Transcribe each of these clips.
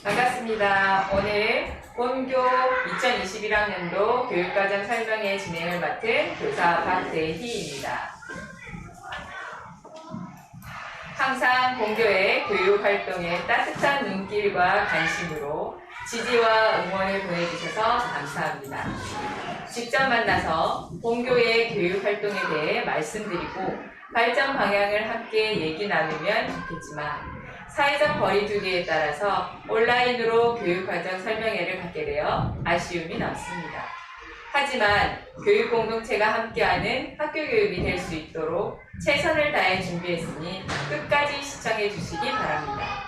반갑습니다. 오늘 본교 2021학년도 교육과정 설명회 진행을 맡은 교사 박대희입니다. 항상 본교의 교육활동에 따뜻한 눈길과 관심으로 지지와 응원을 보내주셔서 감사합니다. 직접 만나서 본교의 교육활동에 대해 말씀드리고 발전 방향을 함께 얘기 나누면 좋겠지만 사회적 거리두기에 따라서 온라인으로 교육과정 설명회를 갖게 되어 아쉬움이 남습니다. 하지만 교육 공동체가 함께하는 학교 교육이 될 수 있도록 최선을 다해 준비했으니 끝까지 시청해 주시기 바랍니다.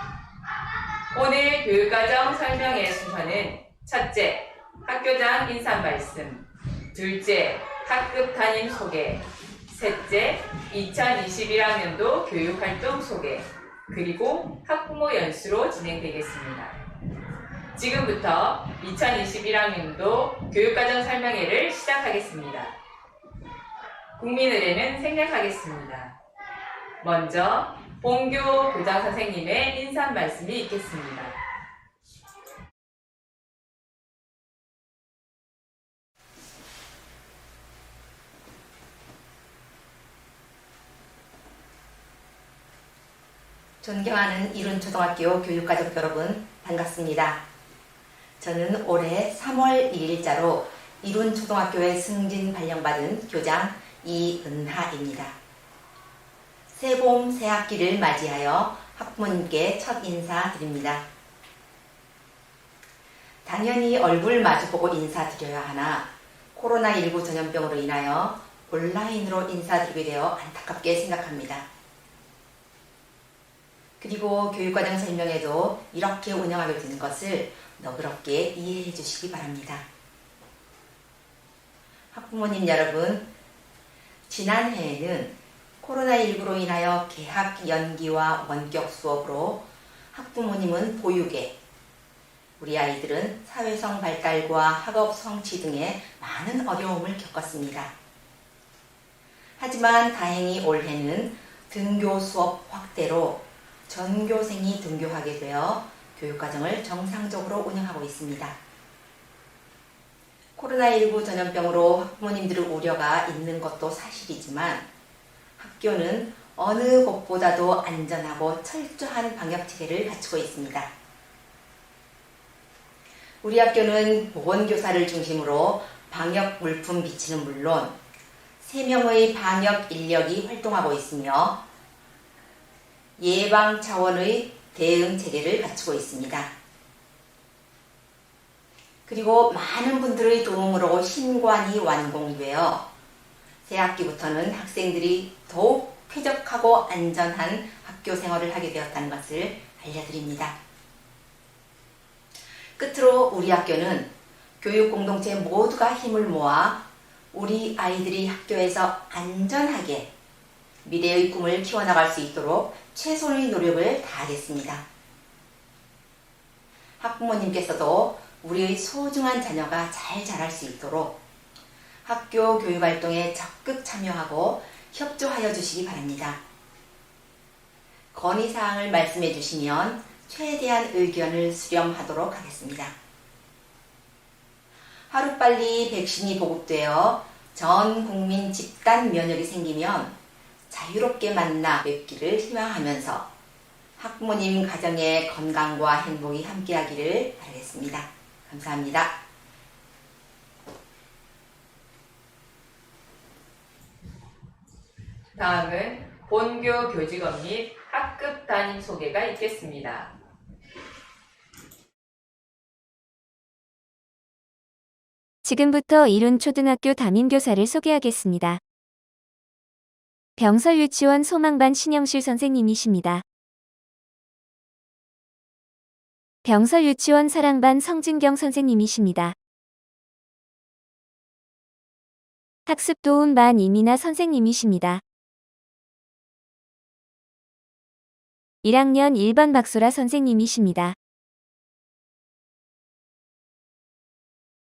오늘 교육과정 설명회 순서는 첫째, 학교장 인사 말씀, 둘째, 학급 담임 소개, 셋째, 2021학년도 교육활동 소개, 그리고 학부모 연수로 진행되겠습니다. 지금부터 2021학년도 교육과정 설명회를 시작하겠습니다. 국민의례는 생략하겠습니다. 먼저 본교 교장 선생님의 인사 말씀이 있겠습니다. 존경하는 이룬초등학교 교육가족 여러분, 반갑습니다. 저는 올해 3월 2일자로 이룬초등학교에 승진 발령받은 교장 이은하입니다. 새봄 새학기를 맞이하여 학부모님께 첫 인사드립니다. 당연히 얼굴 마주보고 인사드려야 하나 코로나19 전염병으로 인하여 온라인으로 인사드리게 되어 안타깝게 생각합니다. 그리고 교육과정 설명회도 이렇게 운영하게 되는 것을 너그럽게 이해해 주시기 바랍니다. 학부모님 여러분, 지난해에는 코로나19로 인하여 개학 연기와 원격 수업으로 학부모님은 보육에, 우리 아이들은 사회성 발달과 학업 성취 등의 많은 어려움을 겪었습니다. 하지만 다행히 올해는 등교 수업 확대로 전교생이 등교하게 되어 교육과정을 정상적으로 운영하고 있습니다. 코로나19 전염병으로 학부모님들의 우려가 있는 것도 사실이지만 학교는 어느 곳보다도 안전하고 철저한 방역체계를 갖추고 있습니다. 우리 학교는 보건교사를 중심으로 방역 물품 비치는 물론 3명의 방역 인력이 활동하고 있으며 예방 차원의 대응 체계를 갖추고 있습니다. 그리고 많은 분들의 도움으로 신관이 완공되어 새학기부터는 학생들이 더욱 쾌적하고 안전한 학교 생활을 하게 되었다는 것을 알려드립니다. 끝으로 우리 학교는 교육 공동체 모두가 힘을 모아 우리 아이들이 학교에서 안전하게 미래의 꿈을 키워나갈 수 있도록 최선의 노력을 다하겠습니다. 학부모님께서도 우리의 소중한 자녀가 잘 자랄 수 있도록 학교 교육활동에 적극 참여하고 협조하여 주시기 바랍니다. 건의사항을 말씀해 주시면 최대한 의견을 수렴하도록 하겠습니다. 하루빨리 백신이 보급되어 전 국민 집단 면역이 생기면 자유롭게 만나 뵙기를 희망하면서 학부모님 가정의 건강과 행복이 함께하기를 바라겠습니다. 감사합니다. 다음은 본교 교직원 및 학급 담임 소개가 있겠습니다. 지금부터 이룬초등학교 담임교사를 소개하겠습니다. 병설유치원 소망반 신영실 선생님이십니다. 병설유치원 사랑반 성진경 선생님이십니다. 학습도움반 이민아 선생님이십니다. 1학년 1번 박소라 선생님이십니다.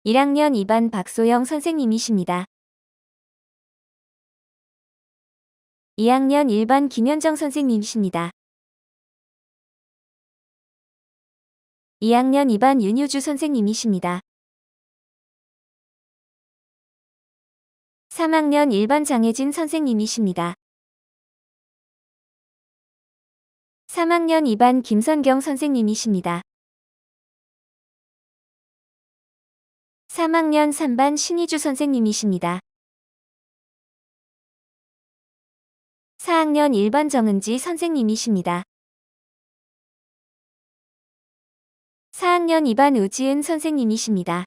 1학년 2반 박소영 선생님이십니다. 2학년 1반 김현정 선생님이십니다. 2학년 2반 윤효주 선생님이십니다. 3학년 1반 장혜진 선생님이십니다. 3학년 2반 김선경 선생님이십니다. 3학년 3반 신희주 선생님이십니다. 4학년 1반 정은지 선생님이십니다. 4학년 2반 우지은 선생님이십니다.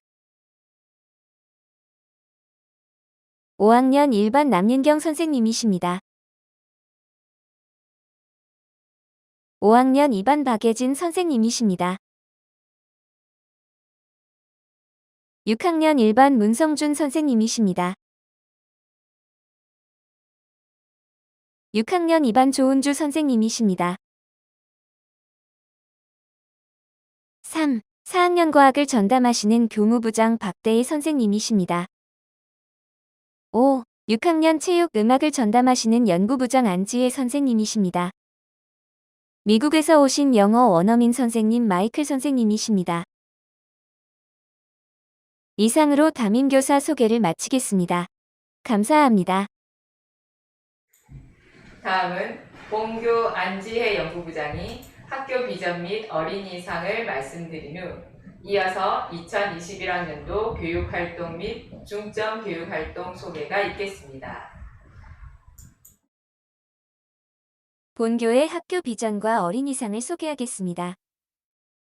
5학년 1반 남윤경 선생님이십니다. 5학년 2반 박예진 선생님이십니다. 6학년 1반 문성준 선생님이십니다. 6학년 2반 조은주 선생님이십니다. 3. 4학년 과학을 전담하시는 교무부장 박대희 선생님이십니다. 5. 6학년 체육 음악을 전담하시는 연구부장 안지혜 선생님이십니다. 미국에서 오신 영어 원어민 선생님 마이클 선생님이십니다. 이상으로 담임교사 소개를 마치겠습니다. 감사합니다. 다음은 본교 안지혜 연구부장이 학교 비전 및 어린이상을 말씀드린 후 이어서 2021학년도 교육활동 및 중점 교육활동 소개가 있겠습니다. 본교의 학교 비전과 어린이상을 소개하겠습니다.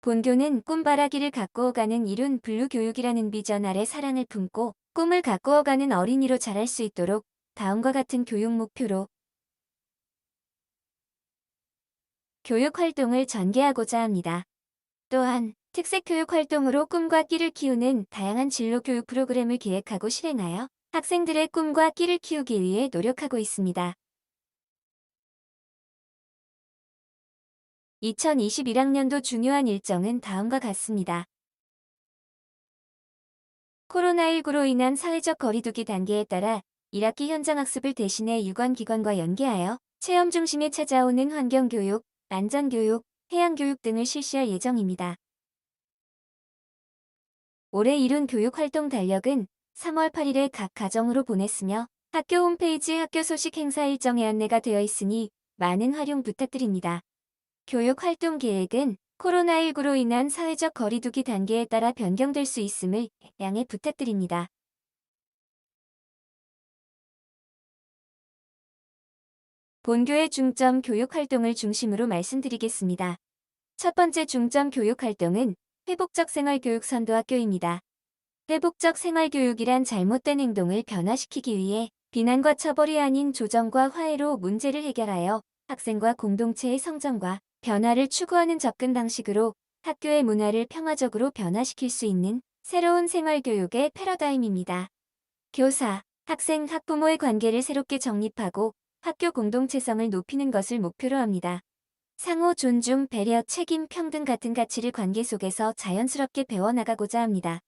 본교는 꿈바라기를 가꾸어가는 이룬 블루교육이라는 비전 아래 사랑을 품고 꿈을 가꾸어가는 어린이로 자랄 수 있도록 다음과 같은 교육 목표로 교육활동을 전개하고자 합니다. 또한 특색교육활동으로 꿈과 끼를 키우는 다양한 진로교육 프로그램을 기획하고 실행하여 학생들의 꿈과 끼를 키우기 위해 노력하고 있습니다. 2021학년도 중요한 일정은 다음과 같습니다. 코로나19로 인한 사회적 거리두기 단계에 따라 1학기 현장학습을 대신해 유관기관과 연계하여 체험 중심에 찾아오는 환경교육, 안전교육, 해양교육 등을 실시할 예정입니다. 올해 이룬 교육활동 달력은 3월 8일에 각 가정으로 보냈으며 학교 홈페이지 학교 소식 행사 일정에 안내가 되어 있으니 많은 활용 부탁드립니다. 교육활동 계획은 코로나19로 인한 사회적 거리두기 단계에 따라 변경될 수 있음을 양해 부탁드립니다. 본교의 중점 교육활동을 중심으로 말씀드리겠습니다. 첫 번째 중점 교육활동은 회복적 생활교육 선도학교입니다. 회복적 생활교육이란 잘못된 행동을 변화시키기 위해 비난과 처벌이 아닌 조정과 화해로 문제를 해결하여 학생과 공동체의 성장과 변화를 추구하는 접근 방식으로 학교의 문화를 평화적으로 변화시킬 수 있는 새로운 생활교육의 패러다임입니다. 교사, 학생, 학부모의 관계를 새롭게 정립하고 학교 공동체성을 높이는 것을 목표로 합니다. 상호 존중, 배려, 책임, 평등 같은 가치를 관계 속에서 자연스럽게 배워나가고자 합니다.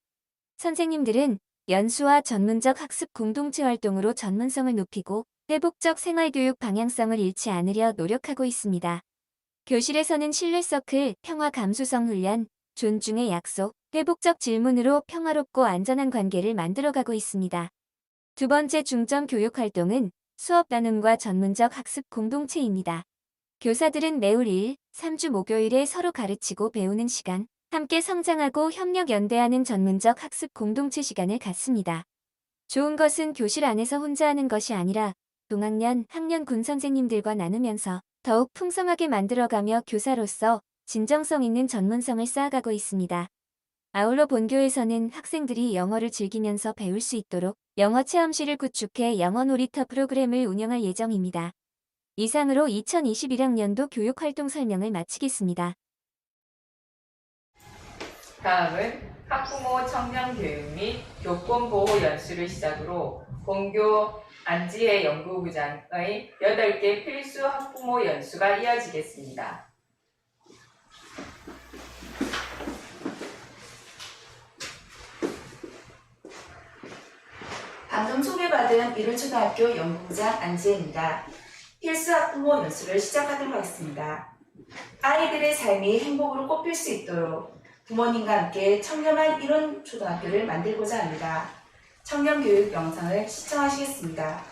선생님들은 연수와 전문적 학습 공동체 활동으로 전문성을 높이고 회복적 생활교육 방향성을 잃지 않으려 노력하고 있습니다. 교실에서는 신뢰서클, 평화 감수성 훈련, 존중의 약속, 회복적 질문으로 평화롭고 안전한 관계를 만들어가고 있습니다. 두 번째 중점 교육활동은 수업 나눔과 전문적 학습 공동체입니다. 교사들은 매일 1, 3주 목요일에 서로 가르치고 배우는 시간, 함께 성장하고 협력 연대하는 전문적 학습 공동체 시간을 갖습니다. 좋은 것은 교실 안에서 혼자 하는 것이 아니라 동학년, 학년군 선생님들과 나누면서 더욱 풍성하게 만들어가며 교사로서 진정성 있는 전문성을 쌓아가고 있습니다. 아울러 본교에서는 학생들이 영어를 즐기면서 배울 수 있도록 영어 체험실을 구축해 영어 놀이터 프로그램을 운영할 예정입니다. 이상으로 2021학년도 교육활동 설명을 마치겠습니다. 다음은 학부모 청년교육 및 교권보호 연수를 시작으로 본교 안지혜 연구부장의 8개 필수 학부모 연수가 이어지겠습니다. 방금 소개받은 1호초등학교 연구부장 안지혜입니다. 필수 학부모 연수를 시작하도록 하겠습니다. 아이들의 삶이 행복으로 꽃필 수 있도록 부모님과 함께 청렴한 이론 초등학교를 만들고자 합니다. 청렴 교육 영상을 시청하시겠습니다.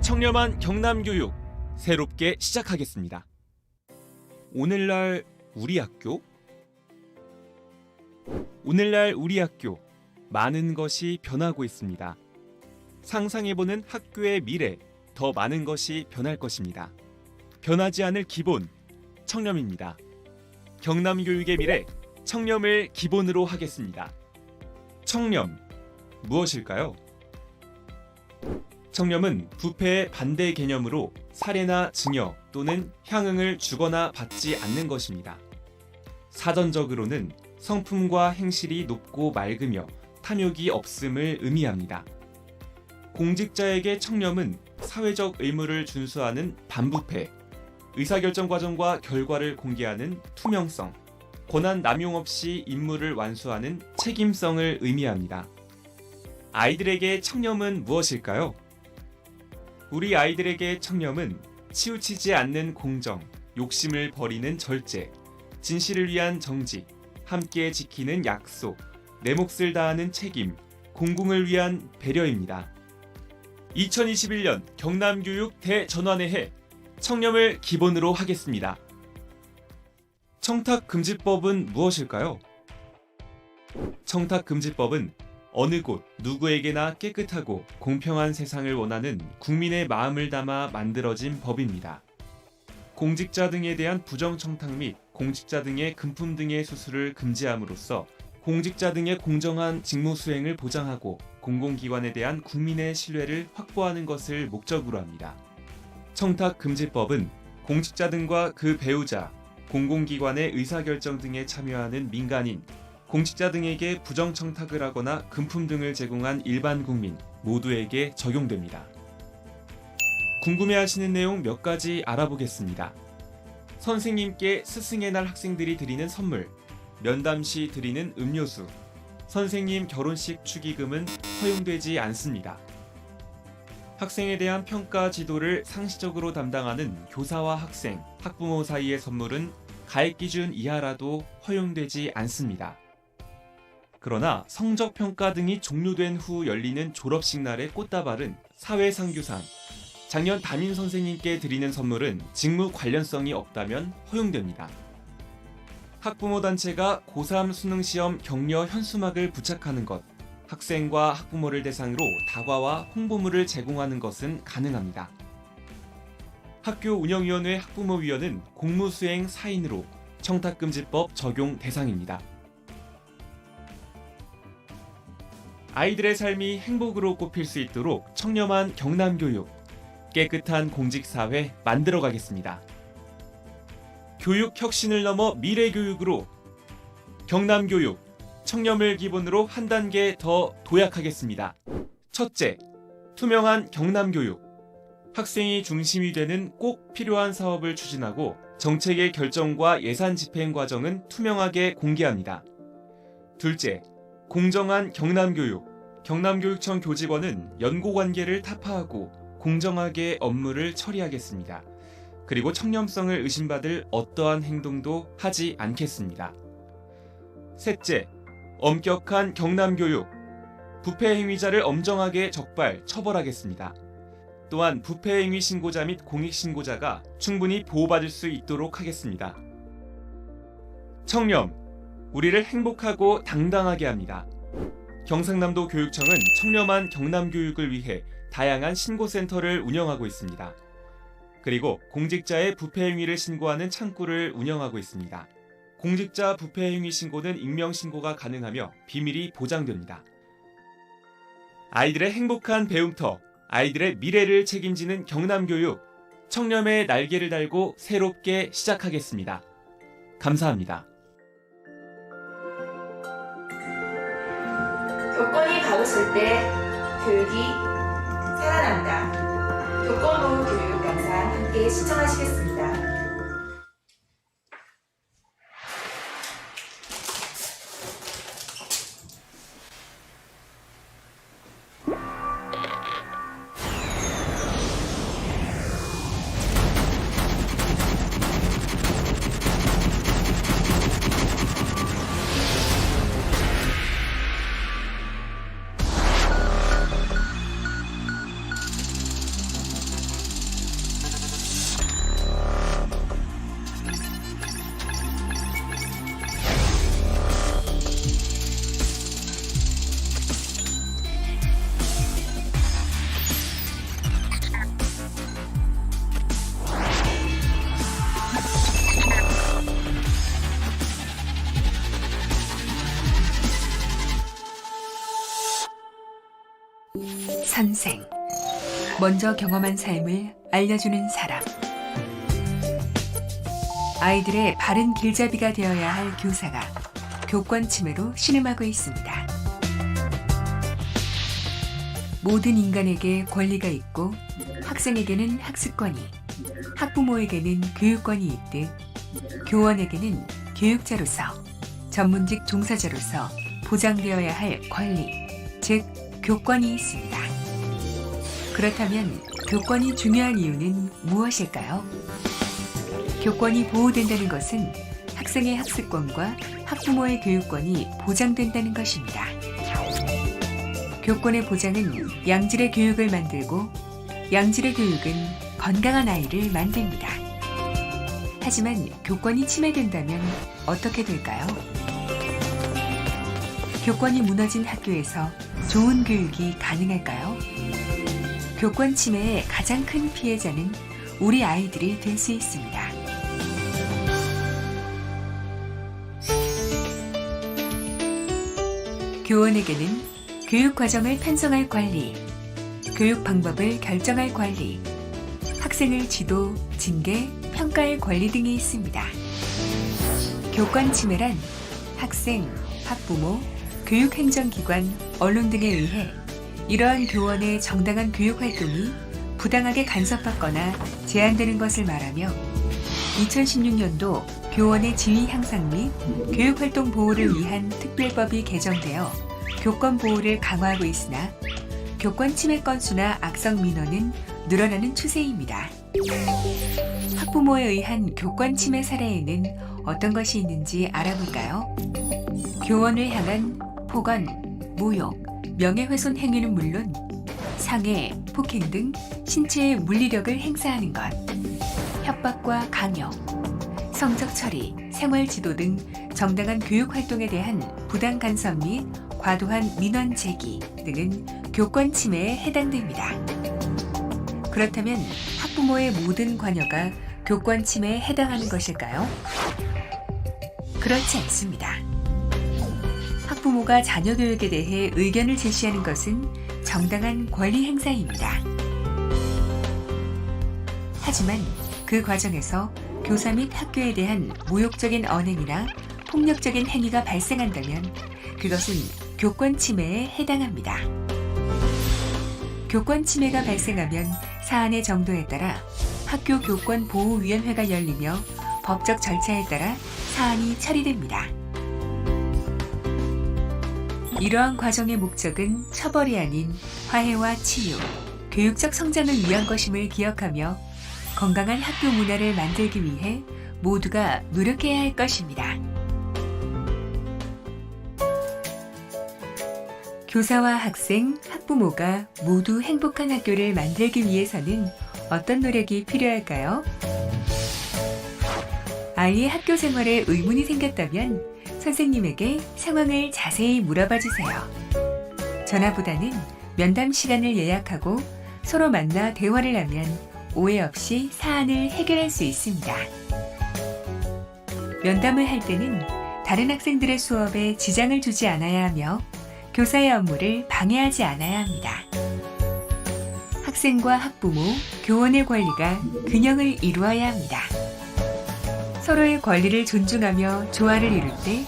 청렴한 경남교육 새롭게 시작하겠습니다. 오늘날 우리 학교? 오늘날 우리 학교 많은 것이 변하고 있습니다. 상상해보는 학교의 미래, 더 많은 것이 변할 것입니다. 변하지 않을 기본, 청렴입니다. 경남교육의 미래, 청렴을 기본으로 하겠습니다. 청렴, 무엇일까요? 청렴은 부패의 반대 개념으로 살해나 증여 또는 향응을 주거나 받지 않는 것입니다. 사전적으로는 성품과 행실이 높고 맑으며 탐욕이 없음을 의미합니다. 공직자에게 청렴은 사회적 의무를 준수하는 반부패, 의사결정 과정과 결과를 공개하는 투명성, 권한 남용 없이 임무를 완수하는 책임성을 의미합니다. 아이들에게 청렴은 무엇일까요? 우리 아이들에게 청렴은 치우치지 않는 공정, 욕심을 버리는 절제, 진실을 위한 정직, 함께 지키는 약속, 내 몫을 다하는 책임, 공공을 위한 배려입니다. 2021년 경남교육 대전환의 해, 청렴을 기본으로 하겠습니다. 청탁금지법은 무엇일까요? 청탁금지법은 어느 곳 누구에게나 깨끗하고 공평한 세상을 원하는 국민의 마음을 담아 만들어진 법입니다. 공직자 등에 대한 부정청탁 및 공직자 등의 금품 등의 수수를 금지함으로써 공직자 등의 공정한 직무 수행을 보장하고 공공기관에 대한 국민의 신뢰를 확보하는 것을 목적으로 합니다. 청탁금지법은 공직자 등과 그 배우자, 공공기관의 의사결정 등에 참여하는 민간인, 공직자 등에게 부정청탁을 하거나 금품 등을 제공한 일반 국민 모두에게 적용됩니다. 궁금해하시는 내용 몇 가지 알아보겠습니다. 선생님께 스승의 날 학생들이 드리는 선물, 면담 시 드리는 음료수, 선생님 결혼식 축의금은 허용되지 않습니다. 학생에 대한 평가 지도를 상시적으로 담당하는 교사와 학생, 학부모 사이의 선물은 가액 기준 이하라도 허용되지 않습니다. 그러나 성적평가 등이 종료된 후 열리는 졸업식 날의 꽃다발은 사회상규상, 작년 담임 선생님께 드리는 선물은 직무 관련성이 없다면 허용됩니다. 학부모 단체가 고3 수능시험 격려 현수막을 부착하는 것, 학생과 학부모를 대상으로 다과와 홍보물을 제공하는 것은 가능합니다. 학교 운영위원회 학부모위원은 공무수행 4인으로 청탁금지법 적용 대상입니다. 아이들의 삶이 행복으로 꼽힐 수 있도록 청렴한 경남교육, 깨끗한 공직사회 만들어 가겠습니다. 교육 혁신을 넘어 미래교육으로 경남교육, 청렴을 기본으로 한 단계 더 도약하겠습니다. 첫째, 투명한 경남교육. 학생이 중심이 되는 꼭 필요한 사업을 추진하고 정책의 결정과 예산 집행 과정은 투명하게 공개합니다. 둘째, 공정한 경남교육. 경남교육청 교직원은 연고관계를 타파하고 공정하게 업무를 처리하겠습니다. 그리고 청렴성을 의심받을 어떠한 행동도 하지 않겠습니다. 셋째, 엄격한 경남교육. 부패 행위자를 엄정하게 적발, 처벌하겠습니다. 또한 부패 행위 신고자 및 공익 신고자가 충분히 보호받을 수 있도록 하겠습니다. 청렴, 우리를 행복하고 당당하게 합니다. 경상남도 교육청은 청렴한 경남교육을 위해 다양한 신고센터를 운영하고 있습니다. 그리고 공직자의 부패 행위를 신고하는 창구를 운영하고 있습니다. 공직자 부패 행위 신고는 익명 신고가 가능하며 비밀이 보장됩니다. 아이들의 행복한 배움터, 아이들의 미래를 책임지는 경남교육, 청렴의 날개를 달고 새롭게 시작하겠습니다. 감사합니다. 교권이 바로설 때 교육이 살아난다. 교권보호 교육 영상 함께 시청하시겠습니다. 선생. 먼저 경험한 삶을 알려주는 사람. 아이들의 바른 길잡이가 되어야 할 교사가 교권 침해로 신음하고 있습니다. 모든 인간에게 권리가 있고 학생에게는 학습권이, 학부모에게는 교육권이 있듯 교원에게는 교육자로서, 전문직 종사자로서 보장되어야 할 권리, 즉 교권이 있습니다. 그렇다면 교권이 중요한 이유는 무엇일까요? 교권이 보호된다는 것은 학생의 학습권과 학부모의 교육권이 보장된다는 것입니다. 교권의 보장은 양질의 교육을 만들고 양질의 교육은 건강한 아이를 만듭니다. 하지만 교권이 침해된다면 어떻게 될까요? 교권이 무너진 학교에서 좋은 교육이 가능할까요? 교권 침해의 가장 큰 피해자는 우리 아이들이 될 수 있습니다. 교원에게는 교육 과정을 편성할 관리, 교육 방법을 결정할 관리, 학생을 지도, 징계, 평가할 권리 등이 있습니다. 교권 침해란 학생, 학부모, 교육행정기관, 언론 등에 의해 이러한 교원의 정당한 교육 활동이 부당하게 간섭받거나 제한되는 것을 말하며 2016년도 교원의 지위 향상 및 교육활동 보호를 위한 특별법이 개정되어 교권 보호를 강화하고 있으나 교권 침해 건수나 악성 민원은 늘어나는 추세입니다. 학부모에 의한 교권 침해 사례에는 어떤 것이 있는지 알아볼까요? 교원을 향한 폭언, 모욕, 명예훼손 행위는 물론 상해, 폭행 등 신체의 물리력을 행사하는 것, 협박과 강요, 성적 처리, 생활 지도 등 정당한 교육 활동에 대한 부당 간섭 및 과도한 민원 제기 등은 교권 침해에 해당됩니다. 그렇다면 학부모의 모든 관여가 교권 침해에 해당하는 것일까요? 그렇지 않습니다. 학부모가 자녀 교육에 대해 의견을 제시하는 것은 정당한 권리 행사입니다. 하지만 그 과정에서 교사 및 학교에 대한 모욕적인 언행이나 폭력적인 행위가 발생한다면 그것은 교권 침해에 해당합니다. 교권 침해가 발생하면 사안의 정도에 따라 학교 교권 보호위원회가 열리며 법적 절차에 따라 사안이 처리됩니다. 이러한 과정의 목적은 처벌이 아닌 화해와 치유, 교육적 성장을 위한 것임을 기억하며 건강한 학교 문화를 만들기 위해 모두가 노력해야 할 것입니다. 교사와 학생, 학부모가 모두 행복한 학교를 만들기 위해서는 어떤 노력이 필요할까요? 아이의 학교 생활에 의문이 생겼다면 선생님에게 상황을 자세히 물어봐 주세요. 전화보다는 면담 시간을 예약하고 서로 만나 대화를 하면 오해 없이 사안을 해결할 수 있습니다. 면담을 할 때는 다른 학생들의 수업에 지장을 주지 않아야 하며 교사의 업무를 방해하지 않아야 합니다. 학생과 학부모, 교원의 권리가 균형을 이루어야 합니다. 서로의 권리를 존중하며 조화를 이룰 때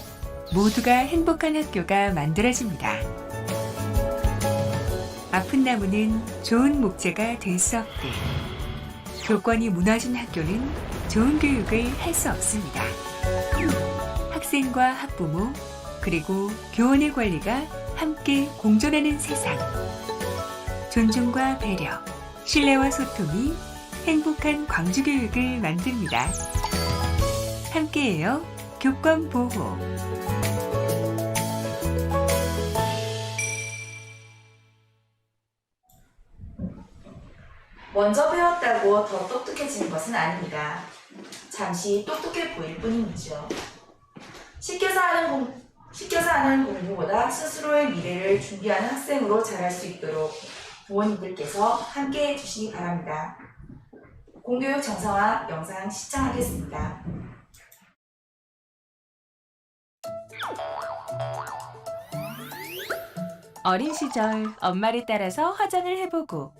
모두가 행복한 학교가 만들어집니다. 아픈 나무는 좋은 목재가 될 수 없듯 교권이 무너진 학교는 좋은 교육을 할 수 없습니다. 학생과 학부모 그리고 교원의 권리가 함께 공존하는 세상. 존중과 배려, 신뢰와 소통이 행복한 광주교육을 만듭니다. 함께해요. 교권 보호. 먼저 배웠다고 더 똑똑해지는 것은 아닙니다. 잠시 똑똑해 보일 뿐이죠. 시켜서 하는 공부보다 스스로의 미래를 준비하는 학생으로 자랄 수 있도록 부모님들께서 함께 해주시기 바랍니다. 공교육 정상화 영상 시청하겠습니다. 어린 시절 엄마를 따라서 화장을 해보고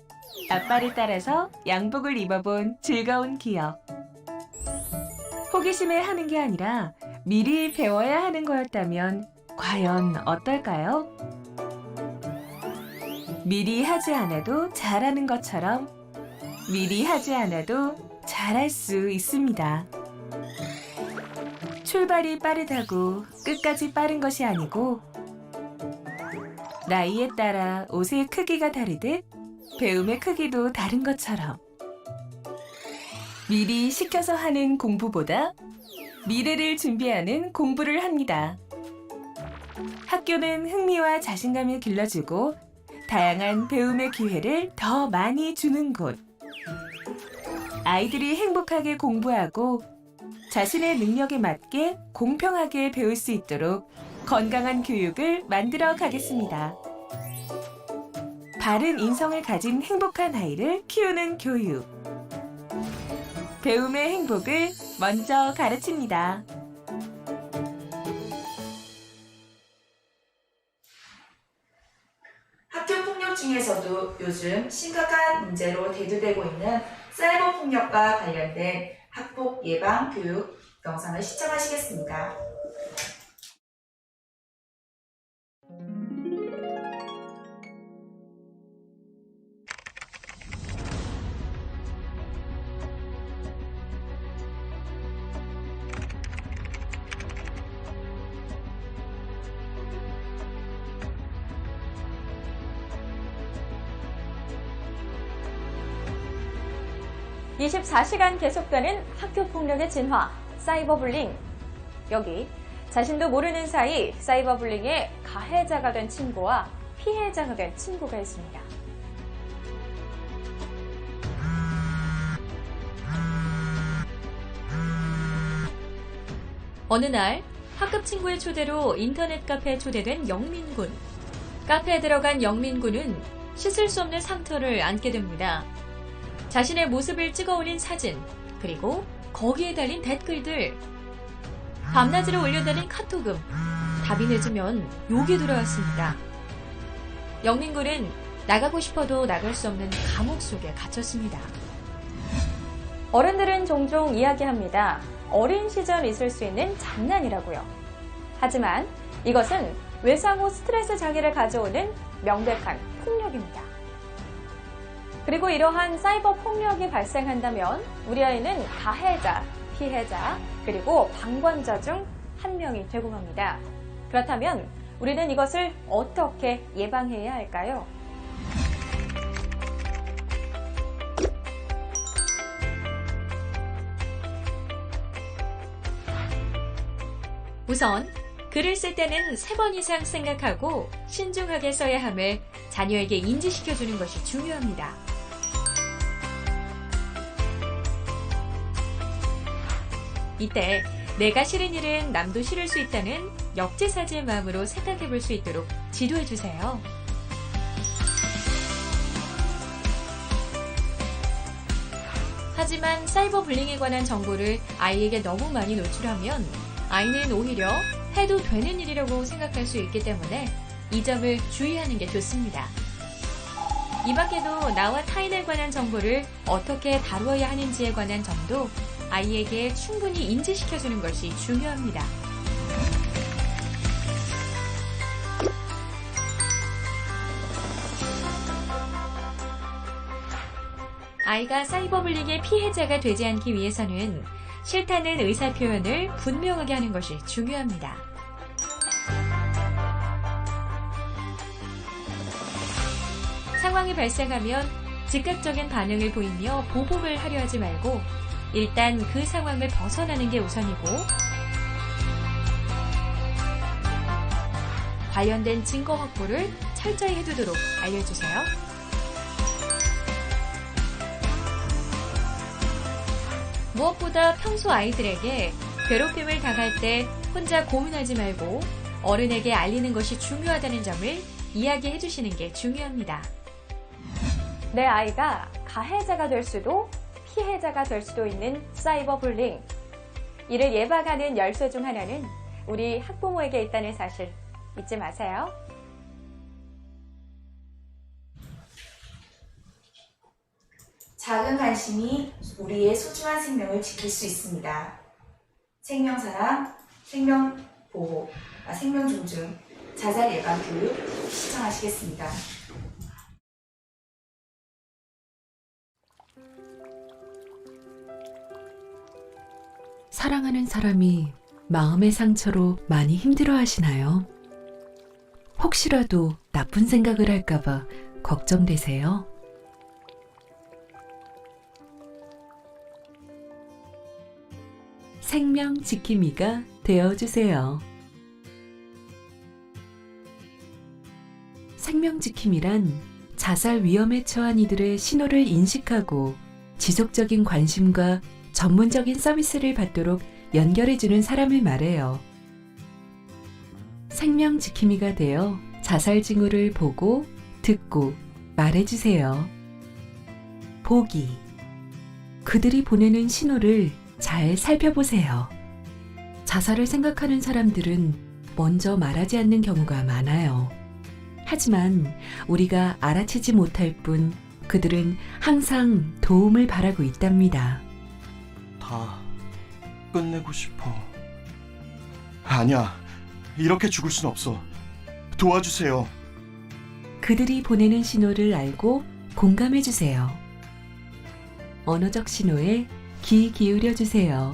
아빠를 따라서 양복을 입어본 즐거운 기억. 호기심에 하는 게 아니라 미리 배워야 하는 거였다면 과연 어떨까요? 미리 하지 않아도 잘하는 것처럼 미리 하지 않아도 잘할 수 있습니다. 출발이 빠르다고 끝까지 빠른 것이 아니고 나이에 따라 옷의 크기가 다르듯 배움의 크기도 다른 것처럼 미리 시켜서 하는 공부보다 미래를 준비하는 공부를 합니다. 학교는 흥미와 자신감을 길러주고 다양한 배움의 기회를 더 많이 주는 곳. 아이들이 행복하게 공부하고 자신의 능력에 맞게 공평하게 배울 수 있도록 건강한 교육을 만들어 가겠습니다. 바른 인성을 가진 행복한 아이를 키우는 교육. 배움의 행복을 먼저 가르칩니다. 학교 폭력 중에서도 요즘 심각한 문제로 대두되고 있는 사이버 폭력과 관련된 학폭 예방 교육 영상을 시청하시겠습니다. (24시간) 계속되는 학교 폭력의 진화, 사이버 불링. 여기 자신도 모르는 사이 사이버 불링의 가해자가 된 친구와 피해자가 된 친구가 있습니다. 어느 날 학급 친구의 초대로 인터넷 카페에 초대된 영민군. 카페에 들어간 영민군은 씻을 수 없는 상처를 안게 됩니다. 자신의 모습을 찍어 올린 사진, 그리고 거기에 달린 댓글들. 밤낮으로 올려달린 카톡음. 답이 늦으면 욕이 들어왔습니다. 영민군은 나가고 싶어도 나갈 수 없는 감옥 속에 갇혔습니다. 어른들은 종종 이야기합니다. 어린 시절 있을 수 있는 장난이라고요. 하지만 이것은 외상 후 스트레스 장애를 가져오는 명백한 폭력입니다. 그리고 이러한 사이버 폭력이 발생한다면 우리 아이는 가해자, 피해자, 그리고 방관자 중 한 명이 되고 맙니다. 그렇다면 우리는 이것을 어떻게 예방해야 할까요? 우선 글을 쓸 때는 3번 이상 생각하고 신중하게 써야 함을 자녀에게 인지시켜주는 것이 중요합니다. 이때 내가 싫은 일은 남도 싫을 수 있다는 역지사지의 마음으로 생각해 볼 수 있도록 지도해 주세요. 하지만 사이버 불링에 관한 정보를 아이에게 너무 많이 노출하면 아이는 오히려 해도 되는 일이라고 생각할 수 있기 때문에 이 점을 주의하는 게 좋습니다. 이 밖에도 나와 타인에 관한 정보를 어떻게 다루어야 하는지에 관한 점도 아이에게 충분히 인지시켜주는 것이 중요합니다. 아이가 사이버 불링의 피해자가 되지 않기 위해서는 싫다는 의사 표현을 분명하게 하는 것이 중요합니다. 상황이 발생하면 즉각적인 반응을 보이며 보복을 하려 하지 말고 일단 그 상황을 벗어나는 게 우선이고 관련된 증거 확보를 철저히 해두도록 알려주세요. 무엇보다 평소 아이들에게 괴롭힘을 당할 때 혼자 고민하지 말고 어른에게 알리는 것이 중요하다는 점을 이야기해 주시는 게 중요합니다. 내 아이가 가해자가 될 수도 피해자가 될 수도 있는 사이버 불링. 이를 예방하는 열쇠 중 하나는 우리 학부모에게 있다는 사실 잊지 마세요. 작은 관심이 우리의 소중한 생명을 지킬 수 있습니다. 생명사랑, 생명보호, 생명 존중, 자살 예방 교육 시청하시겠습니다. 사랑하는 사람이 마음의 상처로 많이 힘들어 하시나요? 혹시라도 나쁜 생각을 할까봐 걱정되세요? 생명 지킴이가 되어주세요. 생명 지킴이란 자살 위험에 처한 이들의 신호를 인식하고 지속적인 관심과 전문적인 서비스를 받도록 연결해주는 사람을 말해요. 생명 지킴이가 되어 자살 징후를 보고, 듣고, 말해주세요. 보기. 그들이 보내는 신호를 잘 살펴보세요. 자살을 생각하는 사람들은 먼저 말하지 않는 경우가 많아요. 하지만 우리가 알아채지 못할 뿐 그들은 항상 도움을 바라고 있답니다. 다 끝내고 싶어. 아니야, 이렇게 죽을 순 없어. 도와주세요. 그들이 보내는 신호를 알고 공감해주세요. 언어적 신호에 귀 기울여주세요.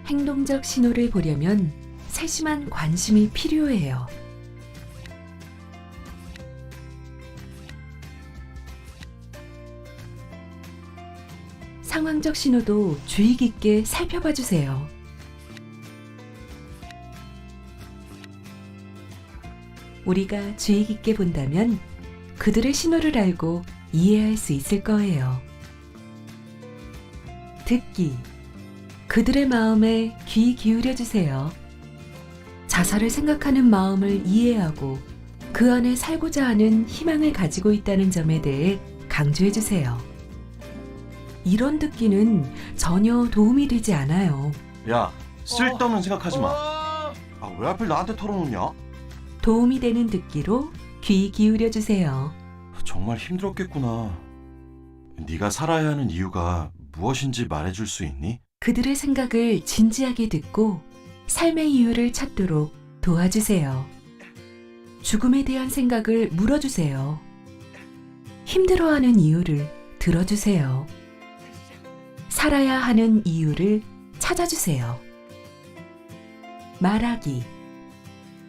행동적 신호를 보려면 세심한 관심이 필요해요. 상황적 신호도 주의 깊게 살펴봐 주세요. 우리가 주의 깊게 본다면 그들의 신호를 알고 이해할 수 있을 거예요. 듣기. 그들의 마음에 귀 기울여 주세요. 자살을 생각하는 마음을 이해하고 그 안에 살고자 하는 희망을 가지고 있다는 점에 대해 강조해 주세요. 이런 듣기는 전혀 도움이 되지 않아요. 야, 쓸데없는 생각하지 마. 왜 하필 나한테 털어놓냐? 도움이 되는 듣기로 귀 기울여 주세요. 정말 힘들었겠구나. 네가 살아야 하는 이유가 무엇인지 말해줄 수 있니? 그들의 생각을 진지하게 듣고 삶의 이유를 찾도록 도와주세요. 죽음에 대한 생각을 물어주세요. 힘들어하는 이유를 들어주세요. 살아야 하는 이유를 찾아주세요. 말하기.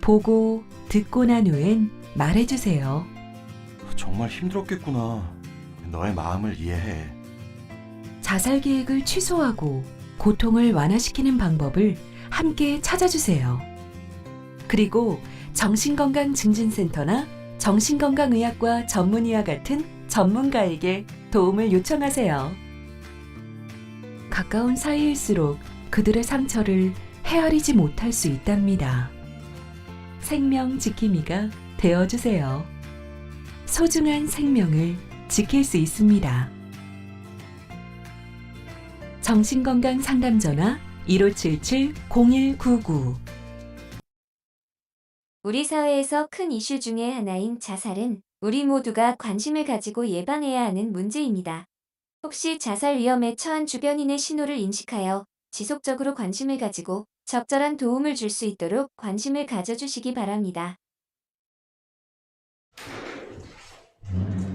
보고 듣고 난 후엔 말해주세요. 정말 힘들었겠구나. 너의 마음을 이해해. 자살 계획을 취소하고 고통을 완화시키는 방법을 함께 찾아주세요. 그리고 정신건강증진센터나 정신건강의학과 전문의와 같은 전문가에게 도움을 요청하세요. 가까운 사이일수록 그들의 상처를 헤아리지 못할 수 있답니다. 생명 지킴이가 되어주세요. 소중한 생명을 지킬 수 있습니다. 정신건강 상담전화 1577-0199. 우리 사회에서 큰 이슈 중의 하나인 자살은 우리 모두가 관심을 가지고 예방해야 하는 문제입니다. 혹시 자살 위험에 처한 주변인의 신호를 인식하여 지속적으로 관심을 가지고 적절한 도움을 줄 수 있도록 관심을 가져주시기 바랍니다.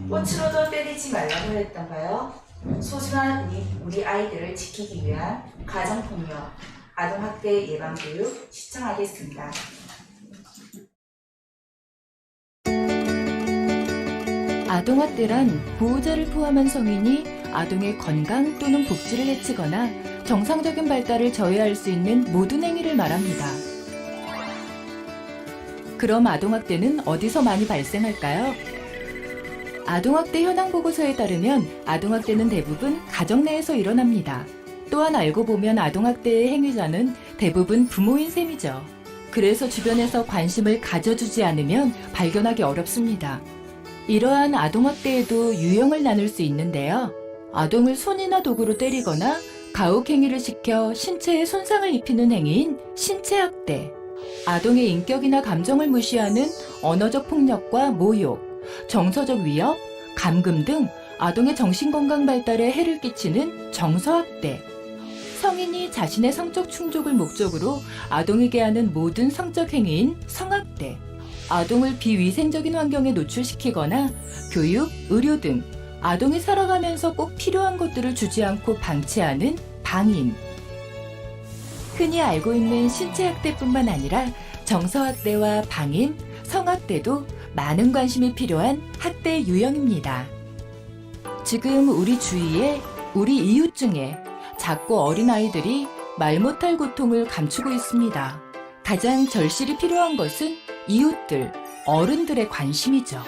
꽃으로도 때리지 말라고 했던가요? 소중한 우리 아이들을 지키기 위한 가정폭력, 아동학대 예방교육 시청하겠습니다. 아동학대란 보호자를 포함한 성인이 아동의 건강 또는 복지를 해치거나 정상적인 발달을 저해할 수 있는 모든 행위를 말합니다. 그럼 아동학대는 어디서 많이 발생할까요? 아동학대 현황보고서에 따르면 아동학대는 대부분 가정 내에서 일어납니다. 또한 알고 보면 아동학대의 행위자는 대부분 부모인 셈이죠. 그래서 주변에서 관심을 가져주지 않으면 발견하기 어렵습니다. 이러한 아동학대에도 유형을 나눌 수 있는데요. 아동을 손이나 도구로 때리거나 가혹행위를 시켜 신체에 손상을 입히는 행위인 신체학대, 아동의 인격이나 감정을 무시하는 언어적 폭력과 모욕, 정서적 위협, 감금 등 아동의 정신건강 발달에 해를 끼치는 정서학대, 성인이 자신의 성적 충족을 목적으로 아동에게 하는 모든 성적 행위인 성학대, 아동을 비위생적인 환경에 노출시키거나 교육, 의료 등 아동이 살아가면서 꼭 필요한 것들을 주지 않고 방치하는 방임. 흔히 알고 있는 신체학대뿐만 아니라 정서학대와 방임, 성학대도 많은 관심이 필요한 학대 유형입니다. 지금 우리 주위에 우리 이웃 중에 작고 어린 아이들이 말 못할 고통을 감추고 있습니다. 가장 절실히 필요한 것은 이웃들, 어른들의 관심이죠.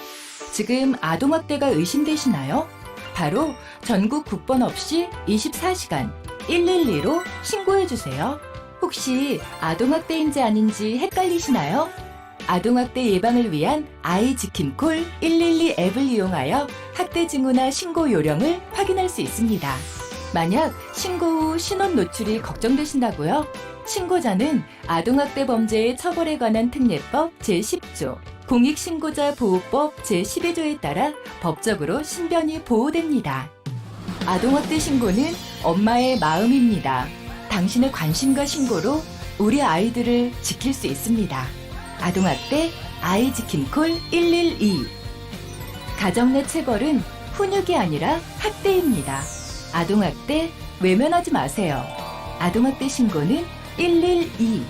지금 아동학대가 의심되시나요? 바로 전국 국번 없이 24시간 112로 신고해주세요. 혹시 아동학대인지 아닌지 헷갈리시나요? 아동학대 예방을 위한 아이지킴콜 112 앱을 이용하여 학대 징후나 신고 요령을 확인할 수 있습니다. 만약 신고 후 신원 노출이 걱정되신다고요? 신고자는 아동학대 범죄의 처벌에 관한 특례법 제10조, 공익신고자 보호법 제12조에 따라 법적으로 신변이 보호됩니다. 아동학대 신고는 엄마의 마음입니다. 당신의 관심과 신고로 우리 아이들을 지킬 수 있습니다. 아동학대 아이지킴콜 112. 가정 내 체벌은 훈육이 아니라 학대입니다. 아동학대 외면하지 마세요. 아동학대 신고는 112.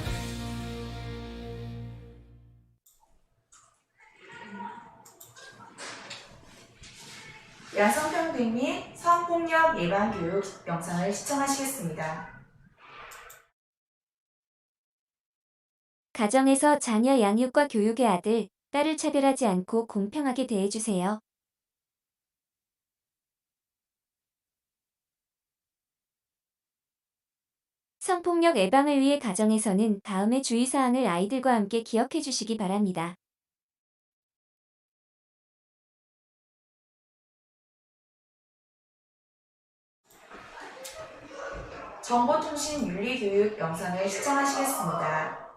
양성평등 및 성폭력 예방 교육 영상을 시청하시겠습니다. 가정에서 자녀 양육과 교육의 아들, 딸을 차별하지 않고 공평하게 대해주세요. 성폭력 예방을 위해 가정에서는 다음의 주의사항을 아이들과 함께 기억해 주시기 바랍니다. 정보통신 윤리교육 영상을 시청하시겠습니다.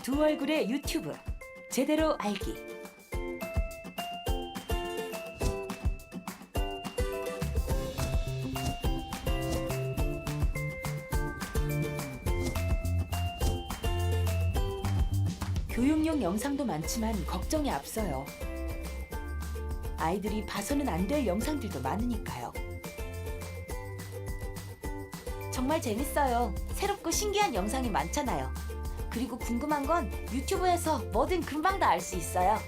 두 얼굴의 유튜브 제대로 알기. 교육용 영상도 많지만 걱정이 앞서요. 아이들이 봐서는 안 될 영상들도 많으니까요. 정말 재밌어요. 새롭고 신기한 영상이 많잖아요. 그리고 궁금한 건 유튜브에서 뭐든 금방 다 알 수 있어요.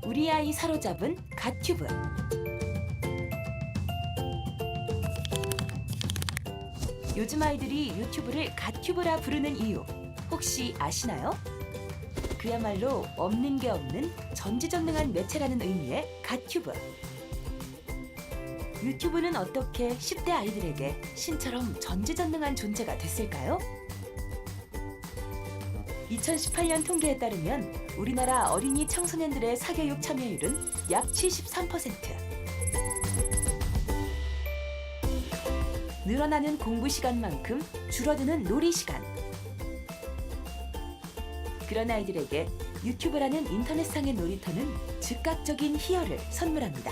우리 아이 사로잡은 갓튜브. 요즘 아이들이 유튜브를 갓튜브라 부르는 이유 혹시 아시나요? 그야말로 없는 게 없는 전지전능한 매체라는 의미의 갓튜브. 유튜브는 어떻게 10대 아이들에게 신처럼 전지전능한 존재가 됐을까요? 2018년 통계에 따르면 우리나라 어린이 청소년들의 사교육 참여율은 약 73%. 늘어나는 공부 시간만큼 줄어드는 놀이 시간. 그런 아이들에게 유튜브라는 인터넷상의 놀이터는 즉각적인 희열을 선물합니다.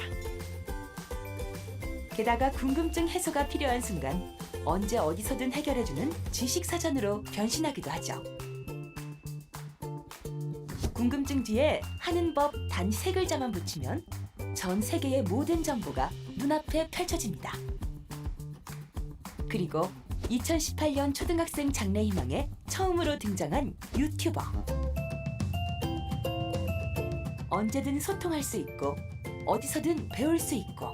게다가 궁금증 해소가 필요한 순간 언제 어디서든 해결해주는 지식사전으로 변신하기도 하죠. 궁금증 뒤에 하는 법 단 3글자만 붙이면 전 세계의 모든 정보가 눈앞에 펼쳐집니다. 그리고 2018년 초등학생 장래희망에 처음으로 등장한 유튜버. 언제든 소통할 수 있고 어디서든 배울 수 있고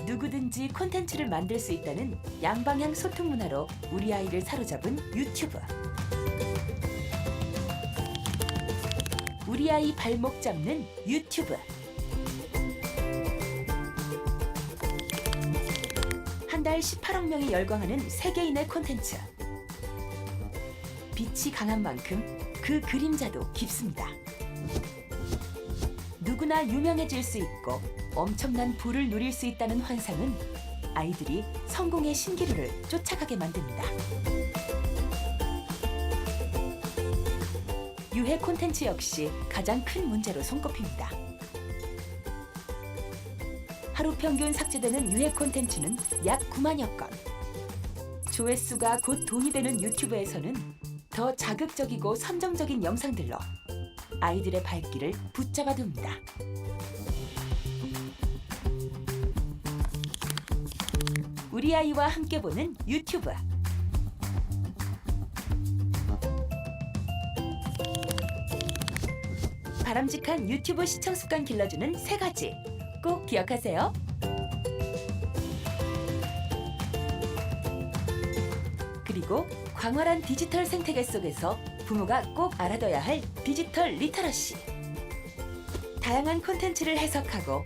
누구든지 콘텐츠를 만들 수 있다는 양방향 소통 문화로 우리 아이를 사로잡은 유튜브. 우리 아이 발목 잡는 유튜브. 한 달 18억 명이 열광하는 세계인의 콘텐츠. 빛이 강한 만큼 그 그림자도 깊습니다. 누구나 유명해질 수 있고 엄청난 부를 누릴 수 있다는 환상은 아이들이 성공의 신기루를 쫓아가게 만듭니다. 유해 콘텐츠 역시 가장 큰 문제로 손꼽힙니다. 하루 평균 삭제되는 유해 콘텐츠는 약 9만여 건. 조회수가 곧 돈이 되는 유튜브에서는 더 자극적이고 선정적인 영상들로 아이들의 발길을 붙잡아둡니다. 우리 아이와 함께 보는 유튜브. 바람직한 유튜브 시청 습관 길러주는 3가지 꼭 기억하세요. 그리고 광활한 디지털 생태계 속에서 부모가 꼭 알아둬야 할 디지털 리터러시. 다양한 콘텐츠를 해석하고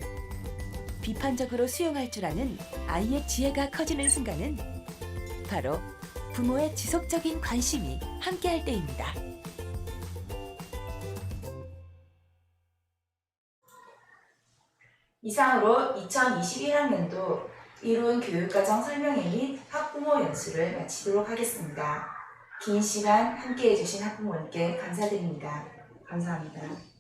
비판적으로 수용할 줄 아는 아이의 지혜가 커지는 순간은 바로 부모의 지속적인 관심이 함께할 때입니다. 이상으로 2021학년도 이론 교육과정 설명회 및 학부모 연수를 마치도록 하겠습니다. 긴 시간 함께해 주신 학부모님께 감사드립니다. 감사합니다.